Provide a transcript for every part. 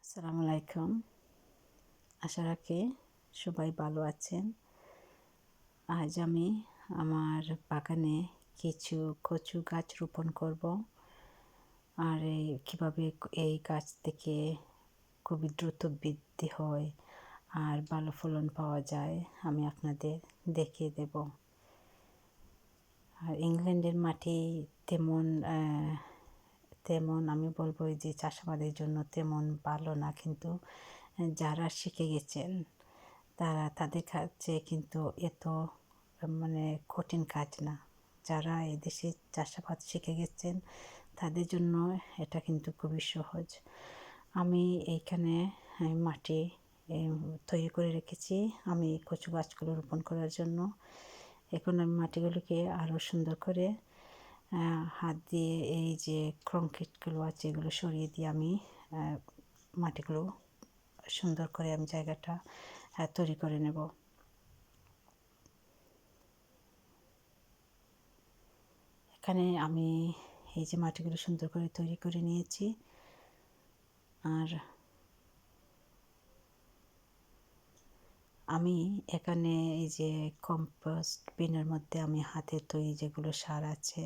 আসসালামু আলাইকুম। আশা রাখি সবাই ভালো আছেন। আজ আমি আমার বাগানে কিছু কচু গাছ রোপণ করব। আর কীভাবে এই গাছ থেকে খুবই দ্রুত বৃদ্ধি হয় আর ভালো ফলন পাওয়া যায় আমি আপনাদের দেখিয়ে দেব। আর ইংল্যান্ডের মাটি তেমন তেমন আমি বলবো যে চাষাবাদের জন্য তেমন ভালো না, কিন্তু যারা শিখে গেছেন তাদের কাছে কিন্তু এত কঠিন কাজ না। যারা এদেশে চাষাবাদ শিখে গেছেন তাদের জন্য এটা কিন্তু খুবই সহজ। আমি এইখানে মাটি তৈরি করে রেখেছি আমি কচু গাছগুলো রোপণ করার জন্য। এখন আমি মাটিগুলোকে আরও সুন্দর করে হাত দিয়ে এই যে কংক্রিটগুলো আছে এগুলো সরিয়ে দিয়ে আমি মাটিগুলো সুন্দর করে আমি জায়গাটা তৈরি করে নেব। এখানে আমি এই যে মাটিগুলো সুন্দর করে তৈরি করে নিয়েছি। আর আমি এখানে এই যে কম্পোস্ট বিনের মধ্যে আমি হাতের তৈরি যেগুলো সার আছে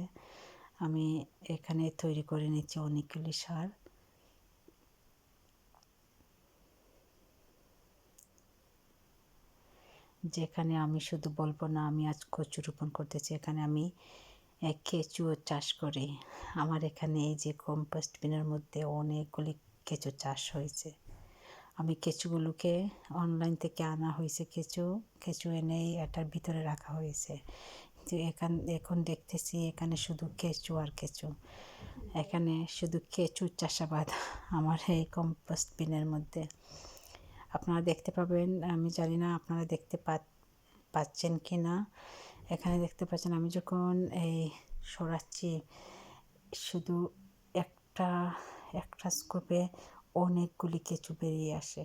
আমি এখানে তৈরি করে নিচ্ছি অনেকগুলি সার। যেখানে আমি শুধু বলবো না আমি আজ কচু রোপণ করতেছি, এখানে আমি কেঁচুও চাষ করি। আমার এখানে এই যে কম্পোস্ট বিনের মধ্যে অনেকগুলি কেঁচু চাষ হয়েছে। আমি কেঁচুগুলোকে অনলাইন থেকে আনা হয়েছে, কেঁচু এনে এটার ভিতরে রাখা হয়েছে। তো এখন দেখতেছি এখানে শুধু কেঁচু আর কেঁচু, এখানে শুধু কেঁচুর চাষাবাদ আমার এই কম্পোস্ট বিনের মধ্যে। আপনারা দেখতে পাবেন, আমি জানি না আপনারা দেখতে পাচ্ছেন কি না। এখানে দেখতে পাচ্ছেন আমি যখন এই সরাচ্ছি শুধু একটা স্কোপে অনেকগুলি কেঁচু বেরিয়ে আসে।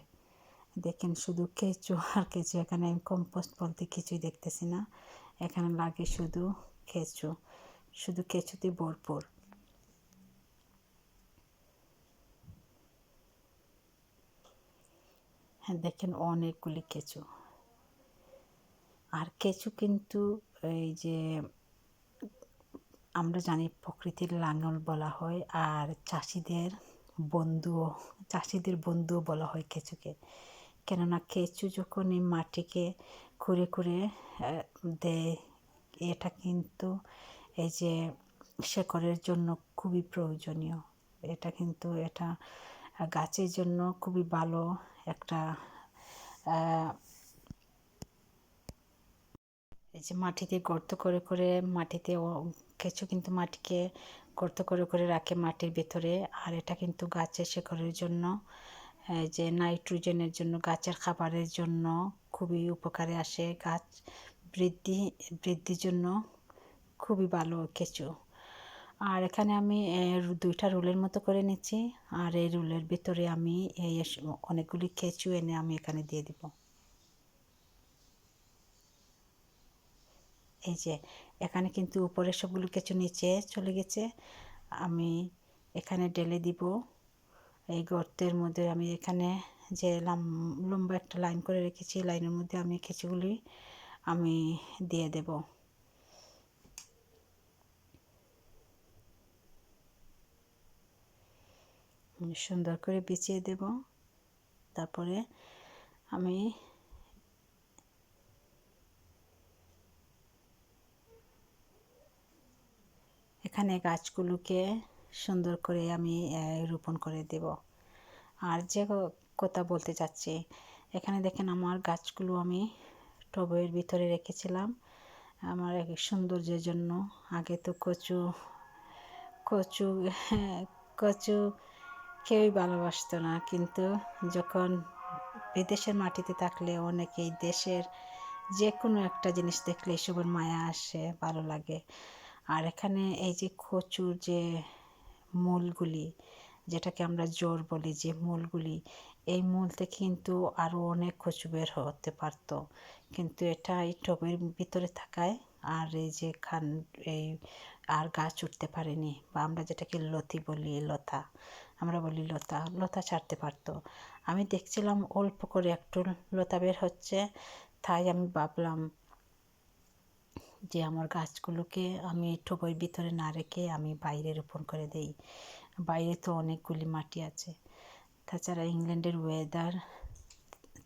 দেখেন শুধু কেঁচু আর কেঁচু, এখানে আমি কম্পোস্ট বলতে কিছুই দেখতেছি না। এখানে লাগে শুধু কেঁচু, শুধু কেঁচুতে ভরপুর। হ্যাঁ দেখেন অনেকগুলি কেঁচু। আর কেঁচু কিন্তু এই যে আমরা জানি প্রকৃতির লাঙল বলা হয়, আর চাষিদের বন্ধুও বলা হয় কেঁচুকে। কেননা কেঁচু যখন এই মাটিকে খুঁড়ে খুঁড়ে দেয়, এটা কিন্তু এই যে শেকড়ের জন্য খুবই প্রয়োজনীয়। এটা গাছের জন্য খুবই ভালো একটা এই যে মাটিতে গর্ত করে করে কেঁচু কিন্তু মাটিকে গর্ত করে করে রাখে মাটির ভেতরে। আর এটা কিন্তু গাছের শেকড়ের জন্য যে নাইট্রোজেনের জন্য গাছের খাবারের জন্য খুবই উপকারে আসে। গাছ বৃদ্ধির জন্য খুবই ভালো কেঁচু। আর এখানে আমি 2টা রুলের মতো করে নিচ্ছি, আর এই রুলের ভিতরে আমি অনেকগুলি কেঁচু এনে আমি এখানে দিয়ে দিব। এই যে এখানে কিন্তু উপরে সবগুলো কেঁচু নিচে চলে গেছে, আমি এখানে ঢেলে দিব এই গর্তের মধ্যে। আমি এখানে যে লম্বা একটা লাইন করে রেখেছি, লাইনের মধ্যে আমি কেঁচুগুলি আমি দিয়ে দেব। সুন্দর করে বিছিয়ে দেব। তারপরে আমি এখানে গাছগুলোকে সুন্দর করে আমি রোপণ করে দেব। আর যে কথা বলতে চাচ্ছি, এখানে দেখেন আমার গাছগুলো আমি টবের ভিতরে রেখেছিলাম আমার এক সৌন্দর্যের জন্য। আগে তো কচু কচু কেউই ভালোবাসতো না, কিন্তু যখন বিদেশের মাটিতে থাকলে অনেকেই দেশের যে কোনো একটা জিনিস দেখলে এসবের মায়া আসে, ভালো লাগে। আর এখানে এই যে কচুর যে মূলগুলি, যেটাকে আমরা জড় বলি, যে মূলগুলি, এই মূল থেকে কিন্তু আরও অনেক কচু বের হতে পারতো, কিন্তু এটা এই টবের ভিতরে থাকায় আর এই যে আর গাছ উঠতে পারেনি, বা আমরা যেটাকে লতি বলি, লতা, আমরা বলি লতা, লতা ছাড়তে পারতো। আমি দেখছিলাম অল্প করে একটু লতা বের হচ্ছে, তাই আমি ভাবলাম যে আমার গাছগুলোকে আমি টবের ভিতরে না রেখে আমি বাইরে রোপণ করে দেই। বাইরে তো অনেকগুলি মাটি আছে, তাছাড়া ইংল্যান্ডের ওয়েদার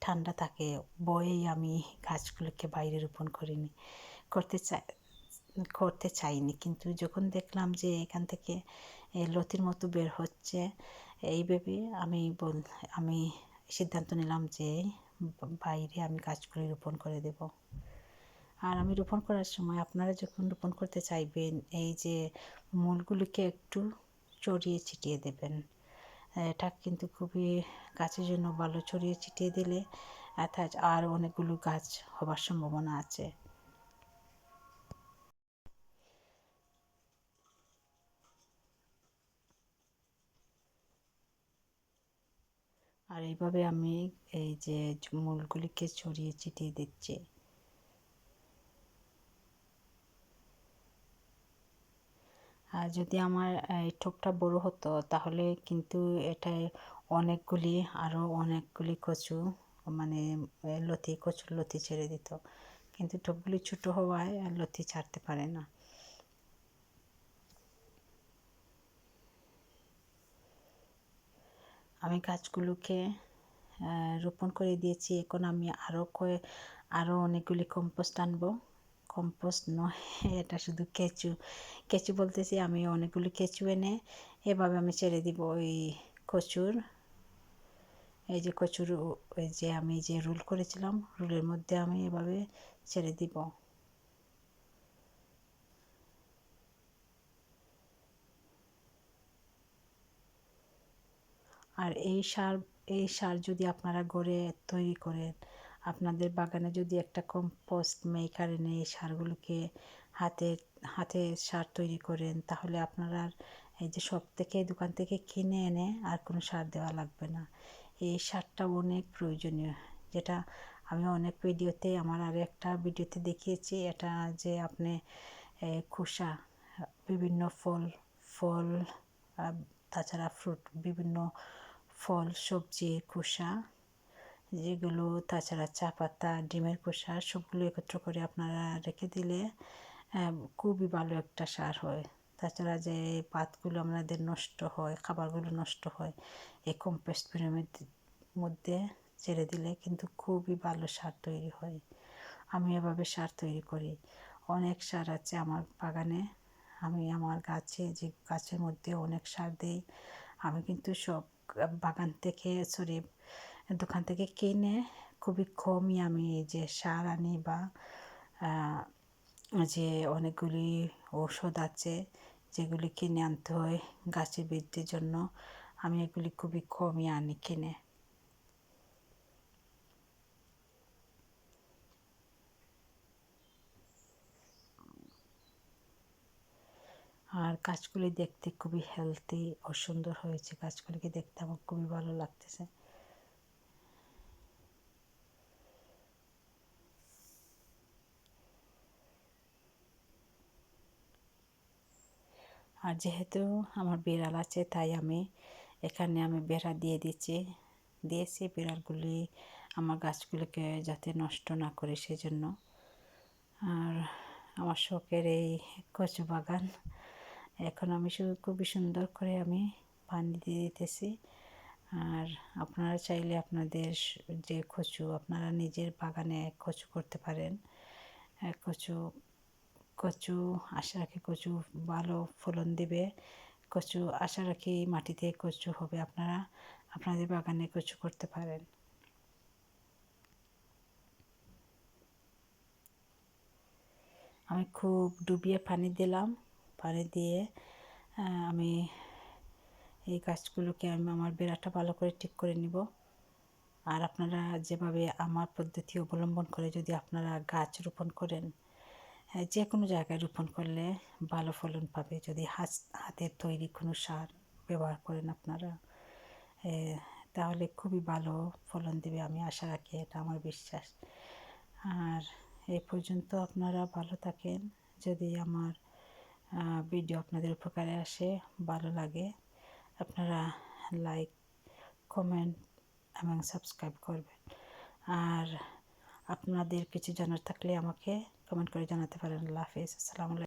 ঠান্ডা থাকে, বয়েই আমি গাছগুলোকে বাইরে রোপণ করিনি, করতে চাইনি। কিন্তু যখন দেখলাম যে এখান থেকে লতির মতো বের হচ্ছে, এই ভেবে আমি সিদ্ধান্ত নিলাম যে বাইরে আমি গাছগুলি রোপণ করে দেব। আর আমি রোপণ করার সময় আপনারা যখন রোপণ করতে চাইবেন, এই যে মূলগুলিকে একটু ছড়িয়ে ছিটিয়ে দেবেন। এটা কিন্তু খুবই গাছের জন্য ভালো, ছড়িয়ে ছিটিয়ে দিলে আর অনেকগুলো গাছ হবার সম্ভাবনা আছে। আর এইভাবে আমি এই যে মূলগুলিকে ছড়িয়ে ছিটিয়ে দিচ্ছি। আর যদি আমার এই টোপটা বড় হতো তাহলে কিন্তু এটায় অনেকগুলি কচু, মানে কচুর লতি ছেড়ে দিত, কিন্তু টোপগুলি ছোটো হওয়ায় লতি ছাড়তে পারে না। আমি গাছগুলোকে রোপণ করে দিয়েছি। এখন আমি আরও অনেকগুলি কম্পোস্ট আনবো। কম্পোস্ট নয়, এটা শুধু কেঁচু বলতেছি। আমি অনেকগুলি কেঁচু এনে এভাবে আমি ছেড়ে দিব কচুর কচুর ওই যে আমি যে রোল করেছিলাম, রোলের মধ্যে আমি এভাবে ছেড়ে দিব। আর এই সার যদি আপনারা ঘরে তৈরি করেন, আপনাদের বাগানে যদি একটা কম্পোস্ট মেকার এনে এই সারগুলোকে হাতে হাতে সার তৈরি করেন, তাহলে আপনারা এই যে দোকান থেকে কিনে এনে আর কোনো সার দেওয়া লাগবে না। এই সারটা অনেক প্রয়োজনীয়, যেটা আমি অনেক আমার একটা ভিডিওতে দেখিয়েছি। এটা যে আপনি খোসা, বিভিন্ন ফল তাছাড়া বিভিন্ন ফল সবজির খোসা, যেগুলো তাছাড়া চা পাতা, ডিমের খোসা, সবগুলো একত্র করে আপনারা রেখে দিলে খুবই ভালো একটা সার হয়। তাছাড়া যে পাতগুলো আমাদের নষ্ট হয়, খাবারগুলো নষ্ট হয়, এই কম্পোস্ট পিরামিডের মধ্যে ছেড়ে দিলে কিন্তু খুবই ভালো সার তৈরি হয়। আমি এভাবে সার তৈরি করি। অনেক সার আছে আমার বাগানে। আমি আমার গাছের মধ্যে অনেক সার দিই। আমি কিন্তু সব দোকান থেকে কিনে খুবই কমই আমি যে সার আনি, বা যে অনেকগুলি ঔষধ আছে যেগুলি কিনে আনতে হয় গাছের বৃদ্ধির জন্য, আমি এগুলি খুবই কমই আনি কিনে। আর গাছগুলি দেখতে খুবই হেলদি ও সুন্দর হয়েছে। গাছগুলিকে দেখতে আমার খুবই ভালো লাগতেছে। আর যেহেতু আমার বিড়াল আছে, তাই এখানে আমি বেড়া দিয়েছি বিড়ালগুলি আমার গাছগুলিকে যাতে নষ্ট না করে সেজন্য। আর আমার শখের এই কচু বাগান, এখন আমি খুবই সুন্দর করে আমি পানি দিয়ে দিতেছি। আর আপনারা চাইলে আপনাদের যে আপনারা নিজের বাগানে কচু করতে পারেন। কচু আশা রাখি কচু ভালো ফলন দিবে। আশা রাখি মাটিতে কচু হবে। আপনারা আপনাদের বাগানে কচু করতে পারেন। আমি খুব ডুবিয়ে পানি দিলাম। পানি দিয়ে আমি এই গাছগুলোকে আমার বেড়াটা ভালো করে ঠিক করে নিব। আর আপনারা যেভাবে আমার পদ্ধতি অবলম্বন করে যদি আপনারা গাছ রোপণ করেন, যে কোনো জায়গায় রোপণ করলে ভালো ফলন পাবে যদি হাতের তৈরি কোনো সার ব্যবহার করেন আপনারা, তাহলে খুবই ভালো ফলন দেবে। আমি আশা রাখি, এটা আমার বিশ্বাস। আর এই পর্যন্ত আপনারা ভালো থাকেন। যদি আমার ভিডিও আপনাদের উপকারে আসে, ভালো লাগে, আপনারা লাইক, কমেন্ট এবং সাবস্ক্রাইব করবেন। আর আপনাদের কিছু জানার থাকলে আমাকে কমেন্ট করে জানাতে পারেন। আল্লাহ হাফেজ। আসসালামু আলাইকুম।